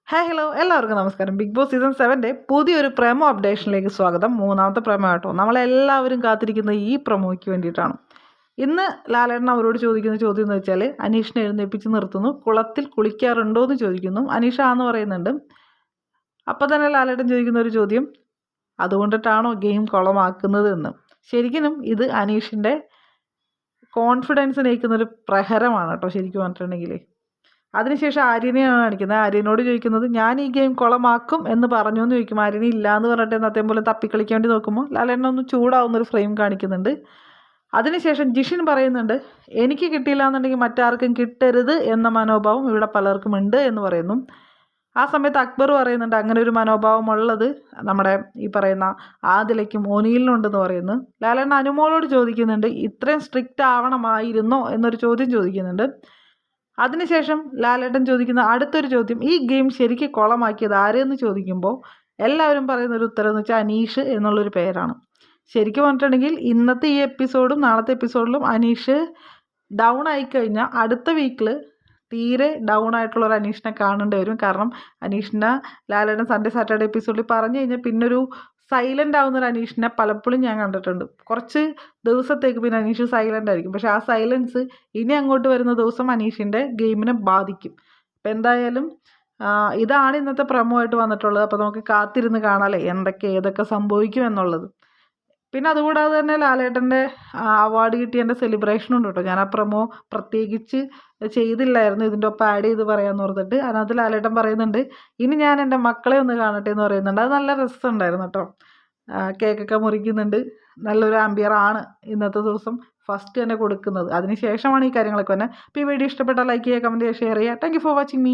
Hi hello എല്ലാവർക്കും നമസ്കാരം. Big boss season 7 പുതിയൊരു പ്രൊമോ അപ്ഡേഷനിലേക്ക് സ്വാഗതം. മൂന്നാമത്തെ പ്രൊമോ ആട്ടോ. നമ്മളെല്ലാവരും കാത്തിരിക്കുന്ന ഈ പ്രൊമോയ്ക്ക് വേണ്ടിയിട്ടാണ്. ഇന്ന് ലാലേട്ടൻ അവരോട് ചോദിക്കുന്ന ചോദ്യം എന്ന് വെച്ചാൽ, അനീഷിനെ എഴുന്നേൽപ്പിച്ച് നിർത്തുന്നു, കുളത്തിൽ കുളിക്കാറുണ്ടോ എന്ന് ചോദിക്കുന്നു. അനീഷ ആന്ന് പറയുന്നുണ്ട്. അപ്പം തന്നെ ലാലേട്ടൻ ചോദിക്കുന്ന ഒരു ചോദ്യം, അതുകൊണ്ടിട്ടാണോ ഗെയിം കുളമാക്കുന്നത് എന്ന്. ശരിക്കും ഇത് അനീഷിൻ്റെ കോൺഫിഡൻസ് നയിക്കുന്നൊരു പ്രഹരമാണ് കേട്ടോ ശരിക്കും പറഞ്ഞിട്ടുണ്ടെങ്കിൽ. അതിനുശേഷം ആര്യനെയാണ് കാണിക്കുന്നത്. ആര്യനോട് ചോദിക്കുന്നത്, ഞാൻ ഈ ഗെയിം കുളമാക്കും എന്ന് പറഞ്ഞു എന്ന് ചോദിക്കും. ആര്യനെ ഇല്ല എന്ന് പറഞ്ഞിട്ട് എന്നത്തെ പോലെ തപ്പിക്കളിക്കാൻ വേണ്ടി നോക്കുമ്പോൾ ലാലേട്ടൻ ഒന്ന് ചൂടാവുന്നൊരു ഫ്രെയിം കാണിക്കുന്നുണ്ട്. അതിനുശേഷം ജിഷിൻ പറയുന്നുണ്ട്, എനിക്ക് കിട്ടിയില്ല എന്നുണ്ടെങ്കിൽ മറ്റാർക്കും കിട്ടരുത് എന്ന മനോഭാവം ഇവിടെ പലർക്കും ഉണ്ട് എന്ന് പറയുന്നു. ആ സമയത്ത് അക്ബർ പറയുന്നുണ്ട്, അങ്ങനെ ഒരു മനോഭാവം ഉള്ളത് നമ്മുടെ ഈ പറയുന്ന ആദിലയ്ക്കും ഒനിയിലിനുണ്ടെന്ന് പറയുന്നു. ലാലേട്ടൻ അനുമോളോട് ചോദിക്കുന്നുണ്ട്, ഇത്രയും സ്ട്രിക്റ്റ് ആവണമായിരുന്നോ എന്നൊരു ചോദ്യം ചോദിക്കുന്നുണ്ട്. അതിനുശേഷം ലാലേട്ടൻ ചോദിക്കുന്ന അടുത്തൊരു ചോദ്യം, ഈ ഗെയിം ശരിക്കും കുളമാക്കിയത് ആരെന്ന് ചോദിക്കുമ്പോൾ എല്ലാവരും പറയുന്ന ഒരു ഉത്തരം എന്ന് വെച്ചാൽ അനീഷ് എന്നുള്ളൊരു പേരാണ്. ശരിക്കും പറഞ്ഞിട്ടുണ്ടെങ്കിൽ ഇന്നത്തെ ഈ എപ്പിസോഡും നാളത്തെ എപ്പിസോഡിലും അനീഷ് ഡൗൺ ആയിക്കഴിഞ്ഞാൽ അടുത്ത വീക്കിൽ തീരെ ഡൗൺ ആയിട്ടുള്ള ഒരു അനീഷിനെ കാണേണ്ടി വരും. കാരണം അനീഷിനെ ലാലേട്ടൻ സൺഡേ സാറ്റർഡേ എപ്പിസോഡിൽ പറഞ്ഞു കഴിഞ്ഞാൽ പിന്നൊരു സൈലൻ്റ് ആവുന്ന ഒരു അനീഷിനെ പലപ്പോഴും ഞാൻ കണ്ടിട്ടുണ്ട്. കുറച്ച് ദിവസത്തേക്ക് പിന്നെ അനീഷ് സൈലൻ്റ് ആയിരിക്കും. പക്ഷേ ആ സൈലൻസ് ഇനി അങ്ങോട്ട് വരുന്ന ദിവസം അനീഷിൻ്റെ ഗെയിമിനെ ബാധിക്കും. അപ്പം എന്തായാലും ഇതാണ് ഇന്നത്തെ പ്രൊമോ ആയിട്ട് വന്നിട്ടുള്ളത്. അപ്പോൾ നമുക്ക് കാത്തിരുന്ന് കാണാമല്ലേ ഏതൊക്കെ സംഭവിക്കും എന്നുള്ളത്. പിന്നെ അതുകൂടാതെ തന്നെ ലാലേട്ടൻ്റെ അവാർഡ് കിട്ടിയതിൻ്റെ സെലിബ്രേഷൻ ഉണ്ട് കേട്ടോ. ഞാൻ ആ പ്രൊമോ പ്രത്യേകിച്ച് ചെയ്തില്ലായിരുന്നു, ഇതിൻ്റെ ഒപ്പം ആഡ് ചെയ്ത് പറയാമെന്ന് ഓർത്തിട്ട്. അതിനകത്ത് ലാലേട്ടൻ പറയുന്നുണ്ട്, ഇനി ഞാൻ എൻ്റെ മക്കളെ ഒന്ന് കാണട്ടെ എന്ന് പറയുന്നുണ്ട്. അത് നല്ല രസമുണ്ടായിരുന്നു കേട്ടോ. കേക്കൊക്കെ മുറിക്കുന്നുണ്ട്. നല്ലൊരു ആംബിയറാണ് ഇന്നത്തെ ദിവസം ഫസ്റ്റ് തന്നെ കൊടുക്കുന്നത്. അതിന് ശേഷമാണ് ഈ കാര്യങ്ങളൊക്കെ തന്നെ. അപ്പോൾ ഈ വീഡിയോ ഇഷ്ടപ്പെട്ടാൽ ലൈക്ക് ചെയ്യുക, കമൻറ്റ് ചെയ്യുക, ഷെയർ ചെയ്യുക. Thank you for watching me.